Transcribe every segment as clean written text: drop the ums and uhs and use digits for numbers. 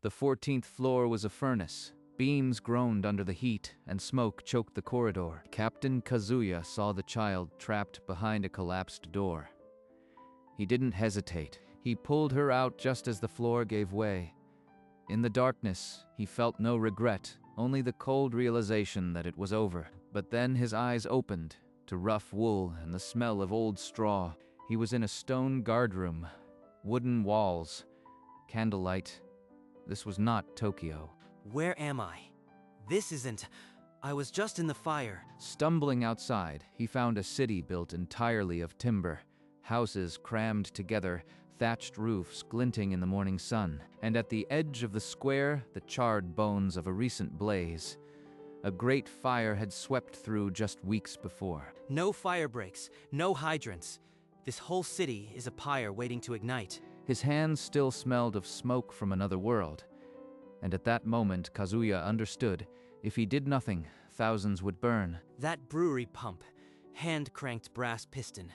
The 14th floor was a furnace. Beams groaned under the heat, and smoke choked the corridor. Captain Kazuya saw the child trapped behind a collapsed door. He didn't hesitate. He pulled her out just as the floor gave way. In the darkness, he felt no regret, only the cold realization that it was over. But then his eyes opened to rough wool and the smell of old straw. He was in a stone guardroom, wooden walls, candlelight. This was not Tokyo. Where am I? This isn't... I was just in the fire. Stumbling outside, he found a city built entirely of timber. Houses crammed together, thatched roofs glinting in the morning sun. And at the edge of the square, the charred bones of a recent blaze. A great fire had swept through just weeks before. No fire breaks, no hydrants. This whole city is a pyre waiting to ignite. His hands still smelled of smoke from another world. And at that moment, Kazuya understood, if he did nothing, thousands would burn. That brewery pump, hand-cranked brass piston.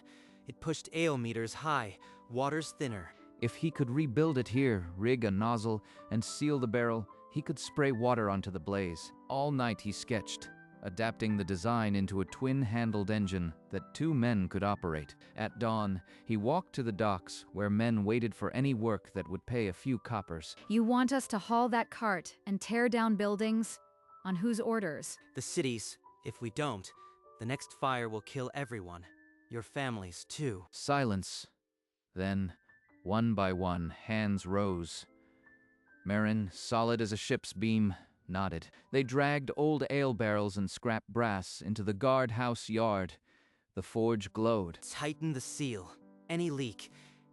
It pushed ale meters high, waters thinner. If he could rebuild it here, rig a nozzle, and seal the barrel, he could spray water onto the blaze. All night he sketched, adapting the design into a twin-handled engine that 2 men could operate. At dawn, he walked to the docks, where men waited for any work that would pay a few coppers. You want us to haul that cart and tear down buildings? On whose orders? The cities. If we don't, the next fire will kill everyone. Your families, too. Silence. Then, one by one, hands rose. Marin, solid as a ship's beam, nodded. They dragged old ale barrels and scrap brass into the guardhouse yard. The forge glowed. Tighten the seal. Any leak.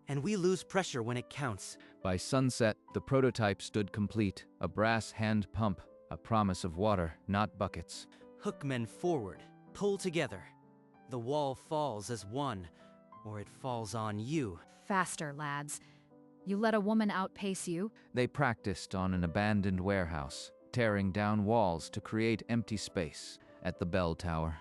And we lose pressure when it counts. By sunset, the prototype stood complete. A brass hand pump, a promise of water, not buckets. Hook men forward. Pull together. The wall falls as one, or it falls on you. Faster, lads. You let a woman outpace you? They practiced on an abandoned warehouse, tearing down walls to create empty space. At the bell tower,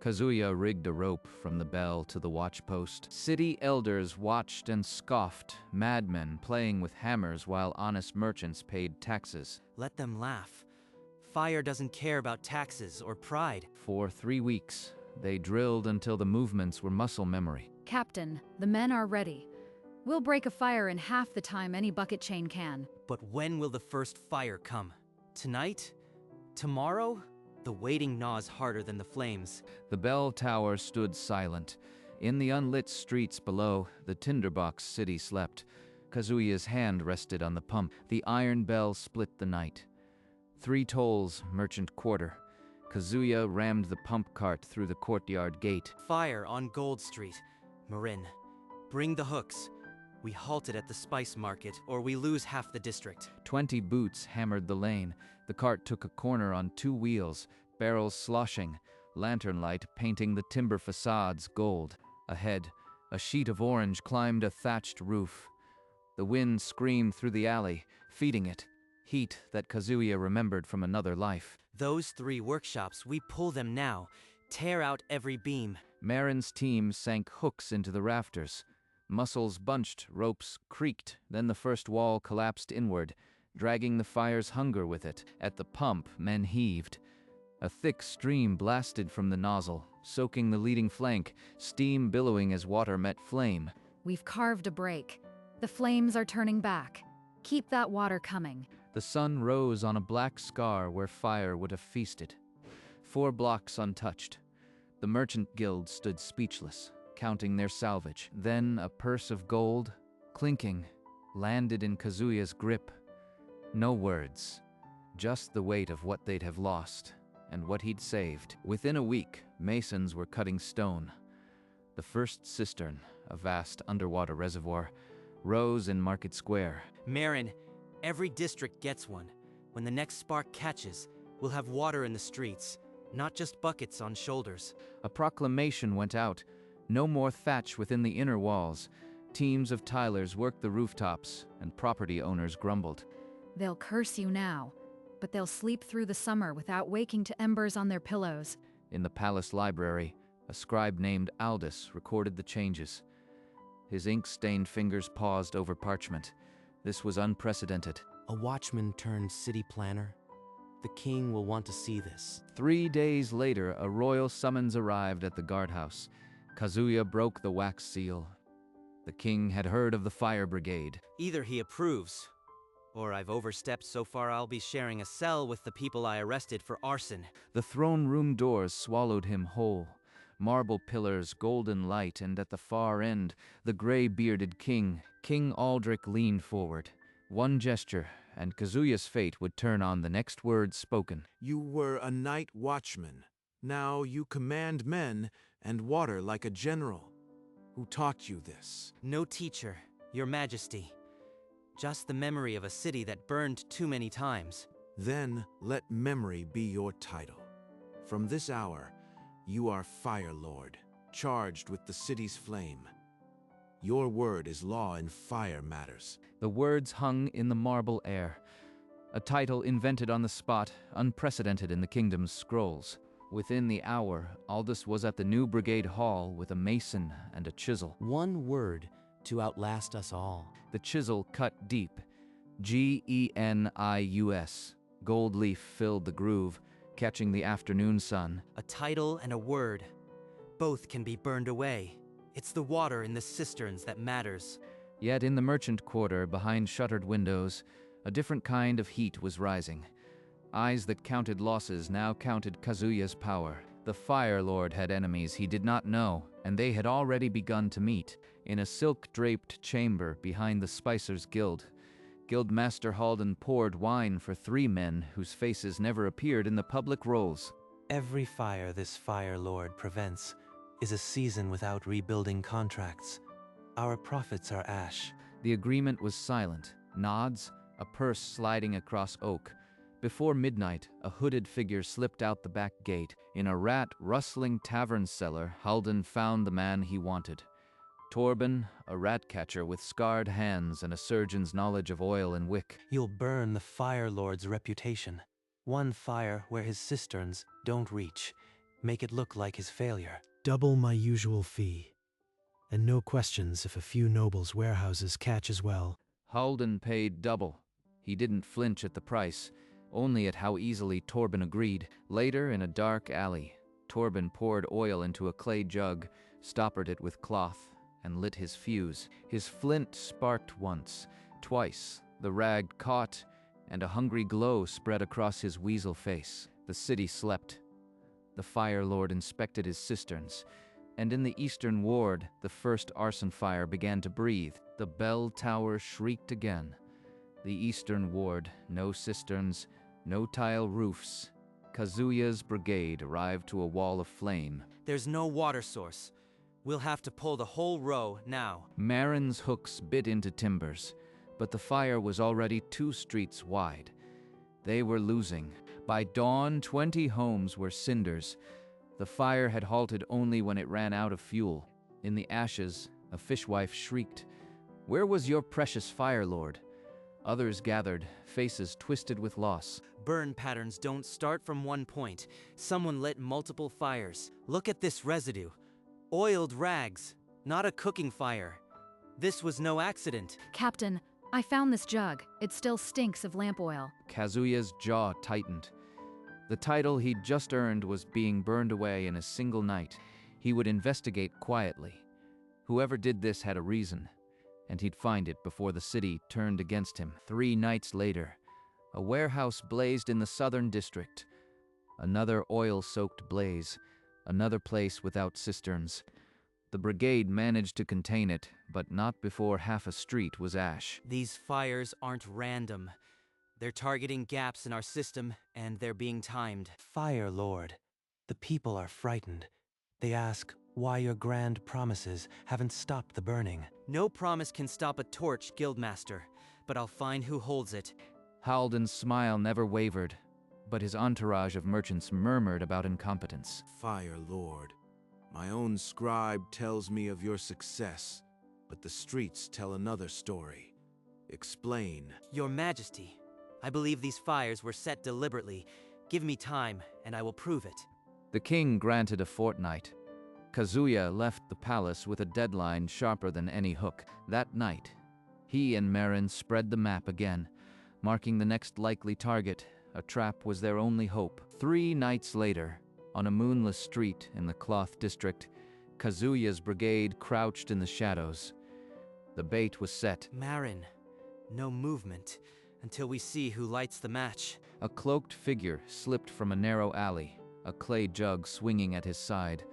Kazuya rigged a rope from the bell to the watch post. City elders watched and scoffed, madmen playing with hammers while honest merchants paid taxes. Let them laugh. Fire doesn't care about taxes or pride. For 3 weeks, they drilled until the movements were muscle memory. Captain, the men are ready. We'll break a fire in half the time any bucket chain can. But when will the first fire come? Tonight? Tomorrow? The waiting gnaws harder than the flames. The bell tower stood silent. In the unlit streets below, the tinderbox city slept. Kazuya's hand rested on the pump. The iron bell split the night. 3 tolls, merchant quarter. Kazuya rammed the pump cart through the courtyard gate. Fire on Gold Street. Marin, bring the hooks. We halted at the spice market, or we lose half the district. 20 boots hammered the lane. The cart took a corner on 2 wheels, barrels sloshing, lantern light painting the timber facades gold. Ahead, a sheet of orange climbed a thatched roof. The wind screamed through the alley, feeding it. Heat that Kazuya remembered from another life. Those 3 workshops, we pull them now. Tear out every beam. Marin's team sank hooks into the rafters. Muscles bunched, ropes creaked, then the first wall collapsed inward, dragging the fire's hunger with it. At the pump, men heaved. A thick stream blasted from the nozzle, soaking the leading flank, steam billowing as water met flame. We've carved a break. The flames are turning back. Keep that water coming. The sun rose on a black scar where fire would have feasted. 4 blocks untouched. The merchant guild stood speechless, counting their salvage. Then a purse of gold, clinking, landed in Kazuya's grip. No words, just the weight of what they'd have lost and what he'd saved. Within a week, masons were cutting stone. The first cistern, a vast underwater reservoir, rose in Market Square. Marin, every district gets one. When the next spark catches, we'll have water in the streets, not just buckets on shoulders. A proclamation went out. No more thatch within the inner walls. Teams of tilers worked the rooftops, and property owners grumbled. They'll curse you now, but they'll sleep through the summer without waking to embers on their pillows. In the palace library, a scribe named Aldous recorded the changes. His ink-stained fingers paused over parchment. This was unprecedented. A watchman turned city planner? The king will want to see this. 3 days later, a royal summons arrived at the guardhouse. Kazuya broke the wax seal. The king had heard of the fire brigade. Either he approves, or I've overstepped so far I'll be sharing a cell with the people I arrested for arson. The throne room doors swallowed him whole. Marble pillars, golden light, and at the far end, the gray-bearded king. King Aldrich leaned forward. One gesture, and Kazuya's fate would turn on the next words spoken. You were a night watchman. Now you command men and water like a general. Who taught you this? No teacher, your majesty. Just the memory of a city that burned too many times. Then let memory be your title. From this hour, you are Fire Lord, charged with the city's flame. Your word is law in fire matters. The words hung in the marble air. A title invented on the spot, unprecedented in the kingdom's scrolls. Within the hour, Aldous was at the new brigade hall with a mason and a chisel. One word to outlast us all. The chisel cut deep. Genius. Gold leaf filled the groove, catching the afternoon sun. A title and a word. Both can be burned away. It's the water in the cisterns that matters. Yet in the merchant quarter, behind shuttered windows, a different kind of heat was rising. Eyes that counted losses now counted Kazuya's power. The Fire Lord had enemies he did not know, and they had already begun to meet. In a silk-draped chamber behind the Spicer's Guild, Guildmaster Halden poured wine for 3 men whose faces never appeared in the public rolls. Every fire this Fire Lord prevents is a season without rebuilding contracts. Our profits are ash. The agreement was silent. Nods, a purse sliding across oak. Before midnight, a hooded figure slipped out the back gate. In a rat-rustling tavern cellar, Halden found the man he wanted. Torben, a rat-catcher with scarred hands and a surgeon's knowledge of oil and wick. You'll burn the Fire Lord's reputation. One fire where his cisterns don't reach. Make it look like his failure. Double my usual fee. And no questions if a few nobles' warehouses catch as well. Halden paid double. He didn't flinch at the price, only at how easily Torben agreed. Later, in a dark alley, Torben poured oil into a clay jug, stoppered it with cloth, and lit his fuse. His flint sparked once, twice. The rag caught, and a hungry glow spread across his weasel face. The city slept. The Fire Lord inspected his cisterns, and in the eastern ward, the first arson fire began to breathe. The bell tower shrieked again. The eastern ward, no cisterns, no tile roofs. Kazuya's brigade arrived to a wall of flame. There's no water source. We'll have to pull the whole row now. Marin's hooks bit into timbers, but the fire was already 2 streets wide. They were losing. By dawn, 20 homes were cinders. The fire had halted only when it ran out of fuel. In the ashes, a fishwife shrieked, "Where was your precious Fire Lord?" Others gathered, faces twisted with loss. Burn patterns don't start from one point. Someone lit multiple fires. Look at this residue. Oiled rags, not a cooking fire. This was no accident. Captain, I found this jug. It still stinks of lamp oil. Kazuya's jaw tightened. The title he'd just earned was being burned away in a single night. He would investigate quietly. Whoever did this had a reason, and he'd find it before the city turned against him. 3 nights later, a warehouse blazed in the southern district. Another oil-soaked blaze, another place without cisterns. The brigade managed to contain it, but not before half a street was ash. These fires aren't random. They're targeting gaps in our system, and they're being timed. Fire Lord, the people are frightened. They ask why your grand promises haven't stopped the burning. No promise can stop a torch, Guildmaster, but I'll find who holds it. Halden's smile never wavered, but his entourage of merchants murmured about incompetence. Fire Lord, my own scribe tells me of your success, but the streets tell another story. Explain. Your Majesty, I believe these fires were set deliberately. Give me time, and I will prove it. The king granted a fortnight. Kazuya left the palace with a deadline sharper than any hook. That night, he and Marin spread the map again. marking the next likely target. A trap was their only hope. 3 nights later, on a moonless street in the Cloth District, Kazuya's brigade crouched in the shadows. The bait was set. Marin, no movement until we see who lights the match. A cloaked figure slipped from a narrow alley, a clay jug swinging at his side.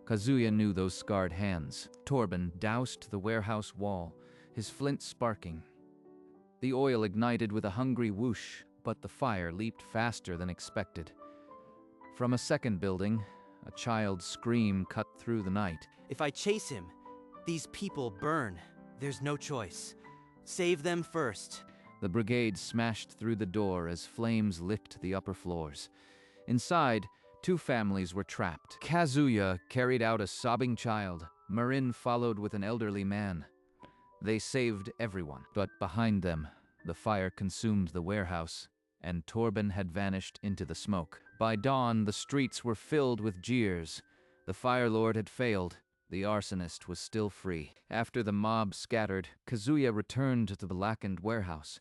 Kazuya knew those scarred hands. Torben doused the warehouse wall, his flint sparking. The oil ignited with a hungry whoosh, but the fire leaped faster than expected. From a second building, a child's scream cut through the night. If I chase him, these people burn. There's no choice. Save them first. The brigade smashed through the door as flames licked the upper floors. Inside, 2 families were trapped. Kazuya carried out a sobbing child. Marin followed with an elderly man. They saved everyone, but behind them, the fire consumed the warehouse, and Torben had vanished into the smoke. By dawn, the streets were filled with jeers. The Fire Lord had failed. The arsonist was still free. After the mob scattered, Kazuya returned to the blackened warehouse.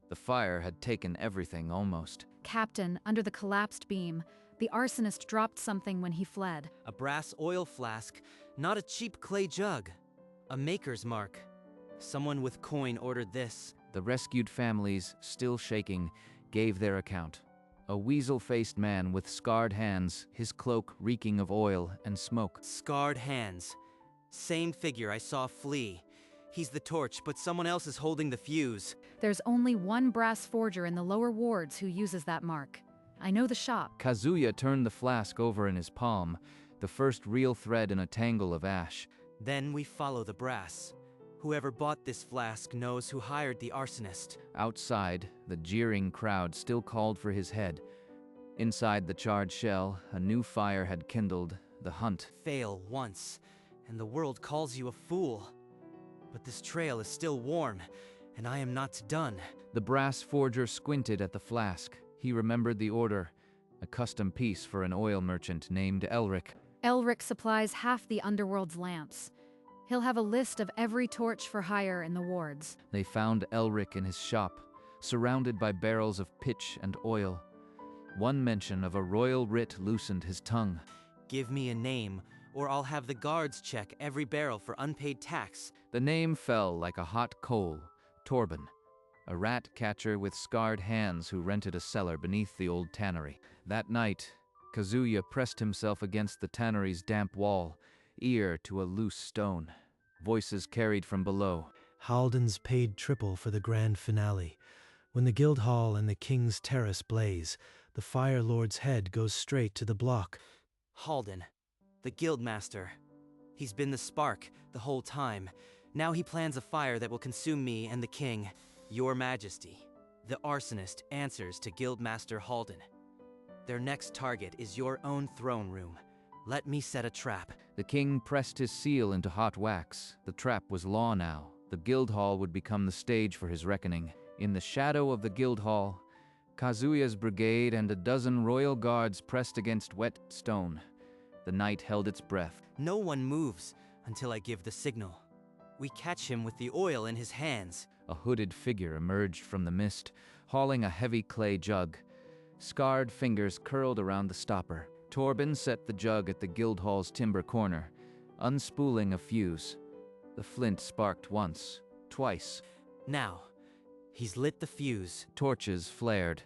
The fire had taken everything almost. Captain, under the collapsed beam, the arsonist dropped something when he fled. A brass oil flask, not a cheap clay jug. A maker's mark. Someone with coin ordered this. The rescued families, still shaking, gave their account. A weasel-faced man with scarred hands, his cloak reeking of oil and smoke. Scarred hands. Same figure I saw flee. He's the torch, but someone else is holding the fuse. There's only one brass forger in the lower wards who uses that mark. I know the shop. Kazuya turned the flask over in his palm, the first real thread in a tangle of ash. Then we follow the brass. Whoever bought this flask knows who hired the arsonist. Outside, the jeering crowd still called for his head. Inside the charred shell, a new fire had kindled. The hunt. Fail once, and the world calls you a fool. But this trail is still warm, and I am not done. The brass forger squinted at the flask. He remembered the order, a custom piece for an oil merchant named Elric. Elric supplies half the underworld's lamps. He'll have a list of every torch for hire in the wards. They found Elric in his shop, surrounded by barrels of pitch and oil. One mention of a royal writ loosened his tongue. Give me a name, or I'll have the guards check every barrel for unpaid tax. The name fell like a hot coal. Torben, a rat catcher with scarred hands who rented a cellar beneath the old tannery. That night, Kazuya pressed himself against the tannery's damp wall, ear to a loose stone. Voices carried from below. Halden's paid triple for the grand finale. When the Guildhall and the King's Terrace blaze, the Fire Lord's head goes straight to the block. Halden, the guildmaster. He's been the spark the whole time. Now he plans a fire that will consume me and the king. Your Majesty, the arsonist answers to Guildmaster Halden. Their next target is your own throne room. Let me set a trap. The king pressed his seal into hot wax. The trap was law now. The Guildhall would become the stage for his reckoning. In the shadow of the Guildhall, Kazuya's brigade and a dozen royal guards pressed against wet stone. The night held its breath. No one moves until I give the signal. We catch him with the oil in his hands. A hooded figure emerged from the mist, hauling a heavy clay jug. Scarred fingers curled around the stopper. Torben set the jug at the Guildhall's timber corner, unspooling a fuse. The flint sparked once, twice. Now, he's lit the fuse. Torches flared.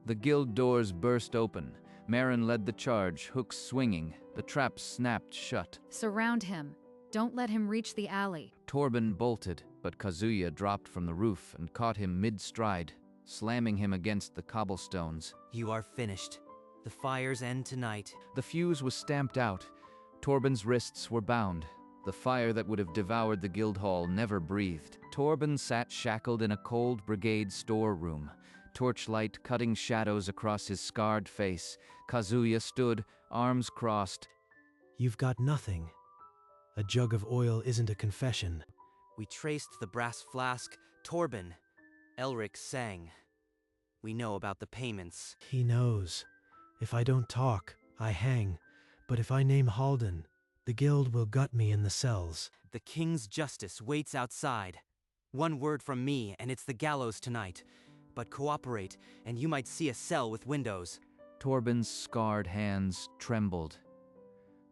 The guild doors burst open. Marin led the charge, hooks swinging. The trap snapped shut. Surround him. Don't let him reach the alley. Torben bolted, but Kazuya dropped from the roof and caught him mid-stride, slamming him against the cobblestones. You are finished. The fires end tonight. The fuse was stamped out. Torben's wrists were bound. The fire that would have devoured the Guildhall never breathed. Torben sat shackled in a cold brigade storeroom, torchlight cutting shadows across his scarred face. Kazuya stood, arms crossed. You've got nothing. A jug of oil isn't a confession. We traced the brass flask. Torben. Elric sang. We know about the payments. He knows. If I don't talk, I hang. But if I name Halden, the guild will gut me in the cells. The king's justice waits outside. One word from me, and it's the gallows tonight. but cooperate, and you might see a cell with windows. Torben's scarred hands trembled.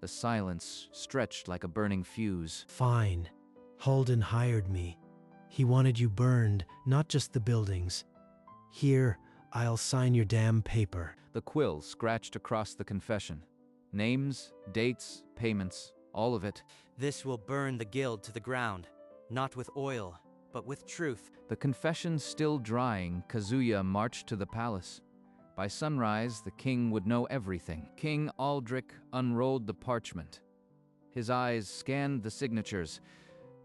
The silence stretched like a burning fuse. Fine. Halden hired me. He wanted you burned, not just the buildings. Here, I'll sign your damn paper. The quill scratched across the confession. Names, dates, payments, all of it. This will burn the guild to the ground, not with oil, but with truth. The confession still drying, Kazuya marched to the palace. By sunrise, the king would know everything. King Aldrich unrolled the parchment. His eyes scanned the signatures,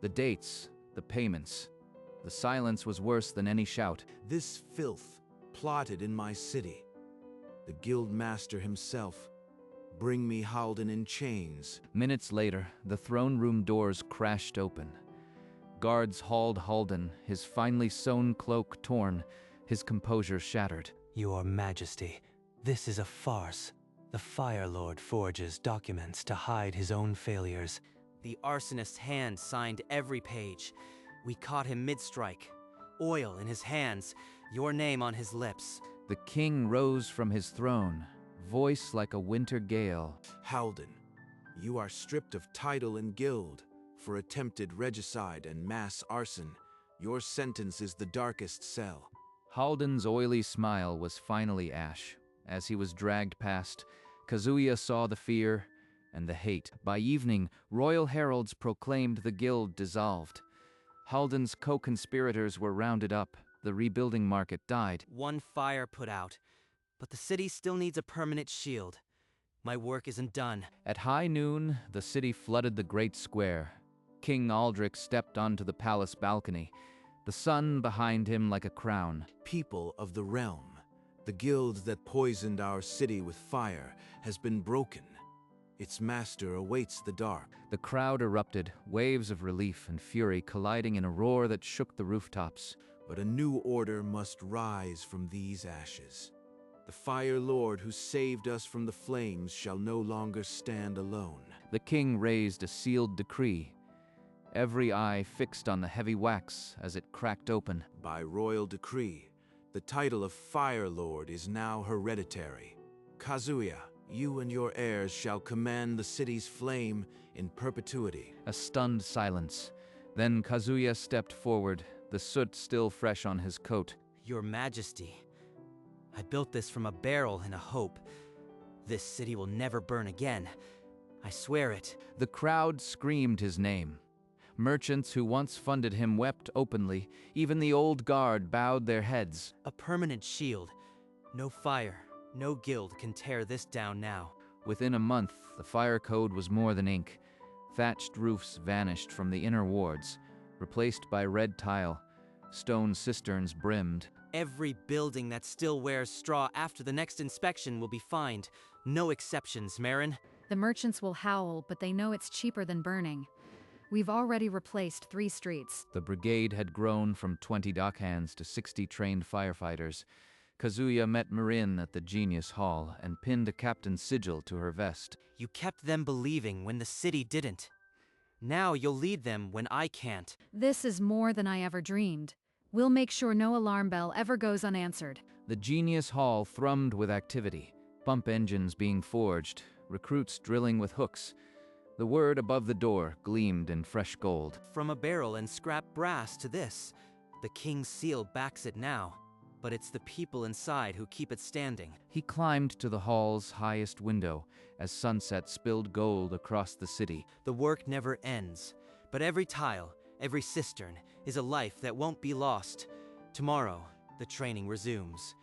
the dates, the payments. The silence was worse than any shout. This filth plotted in my city. The guild master himself. Bring me Halden in chains. Minutes later, the throne room doors crashed open. Guards hauled Halden, his finely sewn cloak torn, his composure shattered. Your Majesty, this is a farce. The Fire Lord forges documents to hide his own failures. The arsonist's hand signed every page. We caught him mid-strike. Oil in his hands, your name on his lips. The king rose from his throne, voice like a winter gale. Halden, you are stripped of title and guild for attempted regicide and mass arson. Your sentence is the darkest cell. Halden's oily smile was finally ash. As he was dragged past, Kazuya saw the fear and the hate. By evening, royal heralds proclaimed the guild dissolved. Halden's co-conspirators were rounded up. The rebuilding market died. One fire put out, but the city still needs a permanent shield. My work isn't done. At high noon, the city flooded the great square. King Aldrich stepped onto the palace balcony, the sun behind him like a crown. People of the realm, the guild that poisoned our city with fire has been broken. Its master awaits the dark. The crowd erupted, waves of relief and fury colliding in a roar that shook the rooftops. But a new order must rise from these ashes. The Fire Lord who saved us from the flames shall no longer stand alone. The king raised a sealed decree, every eye fixed on the heavy wax as it cracked open. By royal decree, the title of Fire Lord is now hereditary. Kazuya, you and your heirs shall command the city's flame in perpetuity. A stunned silence. Then Kazuya stepped forward, the soot still fresh on his coat. Your Majesty, I built this from a barrel in a hope. This city will never burn again. I swear it. The crowd screamed his name. Merchants who once funded him wept openly. Even the old guard bowed their heads. A permanent shield. No fire, no guild can tear this down now. Within a month, the fire code was more than ink. Thatched roofs vanished from the inner wards, replaced by red tile. Stone cisterns brimmed. Every building that still wears straw after the next inspection will be fined. No exceptions, Marin. The merchants will howl, but they know it's cheaper than burning. We've already replaced 3 streets. The brigade had grown from 20 dockhands to 60 trained firefighters. Kazuya met Marin at the Genius Hall and pinned a captain's sigil to her vest. You kept them believing when the city didn't. Now you'll lead them when I can't. This is more than I ever dreamed. We'll make sure no alarm bell ever goes unanswered. The Genius Hall thrummed with activity, pump engines being forged, recruits drilling with hooks. The word above the door gleamed in fresh gold. From a barrel and scrap brass to this. The king's seal backs it now, but it's the people inside who keep it standing. He climbed to the hall's highest window as sunset spilled gold across the city. The work never ends, but every tile, every cistern, is a life that won't be lost. Tomorrow, the training resumes.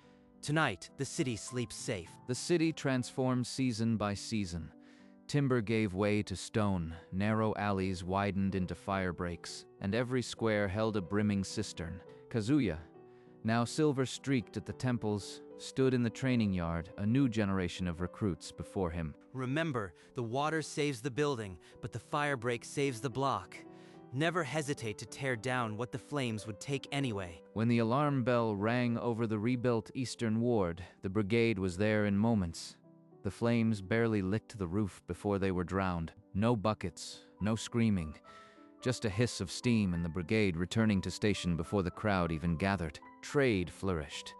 Tonight, the city sleeps safe. The city transformed season by season. Timber gave way to stone, narrow alleys widened into fire breaks, and every square held a brimming cistern. Kazuya, now silver-streaked at the temples, stood in the training yard, a new generation of recruits before him. Remember, the water saves the building, but the fire break saves the block. Never hesitate to tear down what the flames would take anyway. When the alarm bell rang over the rebuilt Eastern Ward, the brigade was there in moments. The flames barely licked the roof before they were drowned. No buckets, no screaming. Just a hiss of steam and the brigade returning to station before the crowd even gathered. Trade flourished.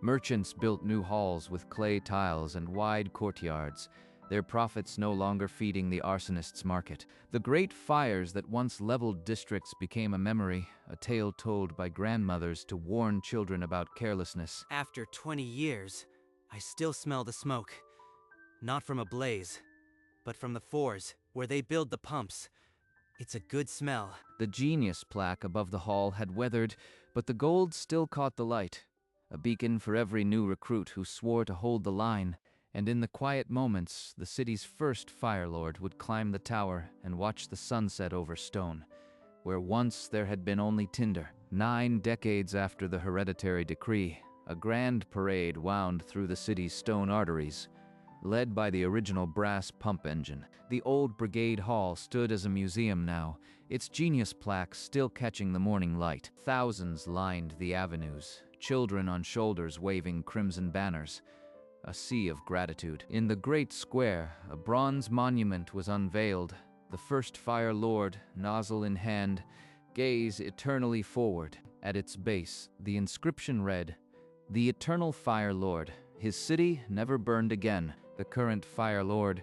Merchants built new halls with clay tiles and wide courtyards, their profits no longer feeding the arsonists' market. The great fires that once leveled districts became a memory, a tale told by grandmothers to warn children about carelessness. After 20 years, I still smell the smoke. Not from a blaze, but from the fours, where they build the pumps. It's a good smell. The genius plaque above the hall had weathered, but the gold still caught the light, a beacon for every new recruit who swore to hold the line. And in the quiet moments, the city's first Fire Lord would climb the tower and watch the sunset over stone, where once there had been only tinder. 9 decades after the hereditary decree, a grand parade wound through the city's stone arteries, led by the original brass pump engine. The old brigade hall stood as a museum now, its genius plaque still catching the morning light. Thousands lined the avenues, children on shoulders waving crimson banners, a sea of gratitude. In the great square, a bronze monument was unveiled, the first Fire Lord, nozzle in hand, gaze eternally forward. At its base, the inscription read, "The Eternal Fire Lord, his city never burned again." The current Fire Lord,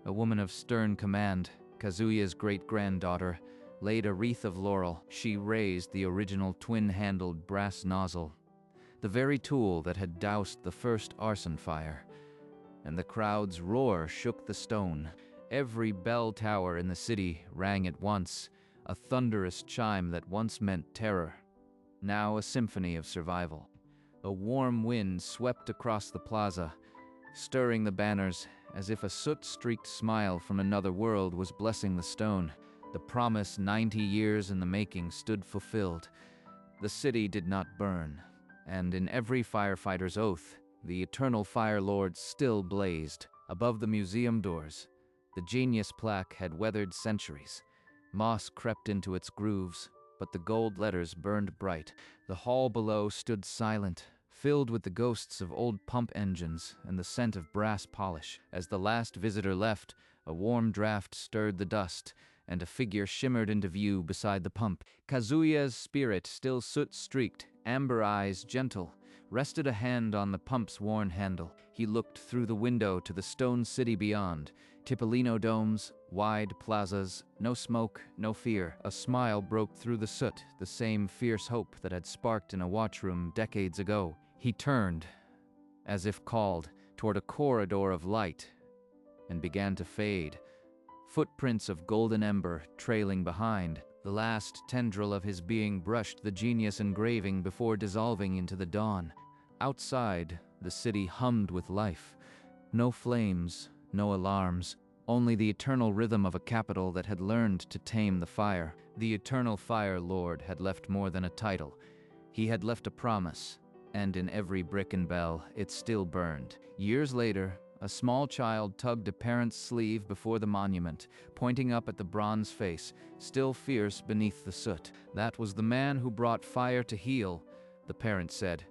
a woman of stern command, Kazuya's great-granddaughter, laid a wreath of laurel. She raised the original twin-handled brass nozzle, the very tool that had doused the first arson fire. And the crowd's roar shook the stone. Every bell tower in the city rang at once, a thunderous chime that once meant terror, now a symphony of survival. A warm wind swept across the plaza, stirring the banners as if a soot-streaked smile from another world was blessing the stone. The promise 90 years in the making stood fulfilled. The city did not burn, and in every firefighter's oath, the eternal Fire Lord still blazed. Above the museum doors, the genius plaque had weathered centuries. Moss crept into its grooves, but the gold letters burned bright. The hall below stood silent, filled with the ghosts of old pump engines and the scent of brass polish. As the last visitor left, a warm draft stirred the dust, and a figure shimmered into view beside the pump. Kazuya's spirit, still soot-streaked, amber eyes gentle, rested a hand on the pump's worn handle. He looked through the window to the stone city beyond, Tipolino domes, wide plazas, no smoke, no fear. A smile broke through the soot, the same fierce hope that had sparked in a watchroom decades ago. He turned, as if called, toward a corridor of light, and began to fade, footprints of golden ember trailing behind. The last tendril of his being brushed the genius engraving before dissolving into the dawn. Outside, the city hummed with life. No flames, no alarms, only the eternal rhythm of a capital that had learned to tame the fire. The Eternal Fire Lord had left more than a title. He had left a promise, and in every brick and bell, it still burned. Years later, a small child tugged a parent's sleeve before the monument, pointing up at the bronze face, still fierce beneath the soot. That was the man who brought fire to heal, the parent said.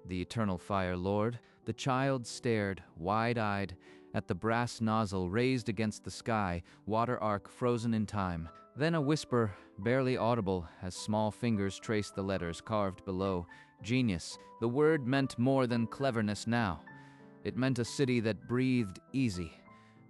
The Eternal Fire Lord. The child stared, wide-eyed, at the brass nozzle raised against the sky, water arc frozen in time. Then a whisper, barely audible, as small fingers traced the letters carved below. Genius. The word meant more than cleverness now. It meant a city that breathed easy,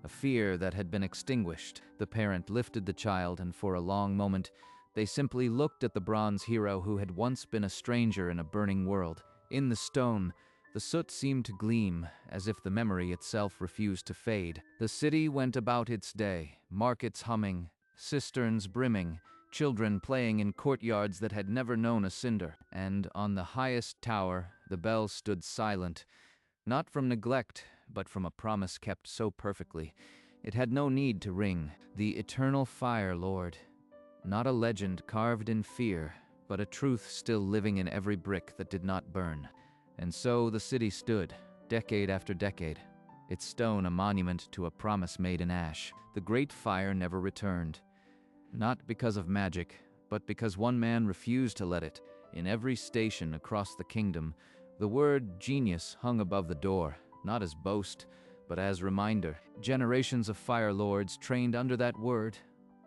a fear that had been extinguished. The parent lifted the child, and for a long moment, they simply looked at the bronze hero who had once been a stranger in a burning world. In the stone, the soot seemed to gleam, as if the memory itself refused to fade. The city went about its day, markets humming, cisterns brimming, children playing in courtyards that had never known a cinder. And on the highest tower, the bells stood silent, not from neglect, but from a promise kept so perfectly. It had no need to ring. The Eternal Fire Lord. Not a legend carved in fear, but a truth still living in every brick that did not burn. And so the city stood, decade after decade, its stone a monument to a promise made in ash. The great fire never returned. Not because of magic, but because one man refused to let it. In every station across the kingdom, the word genius hung above the door, not as boast, but as reminder. Generations of Fire Lords trained under that word,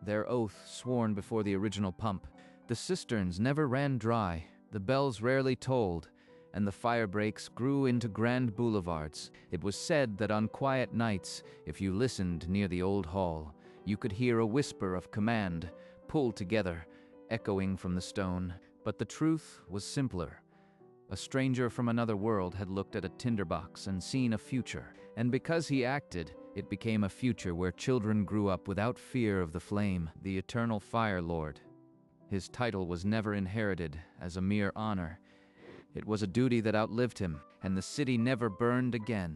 their oath sworn before the original pump. The cisterns never ran dry, The bells rarely tolled, and the fire breaks grew into grand boulevards. It was said that on quiet nights, if you listened near the old hall, you could hear a whisper of command, pulled together, echoing from the stone. But the truth was simpler. A stranger from another world had looked at a tinderbox and seen a future, and because he acted, it became a future where children grew up without fear of the flame, the eternal Fire Lord. His title was never inherited as a mere honor. It was a duty that outlived him, and the city never burned again.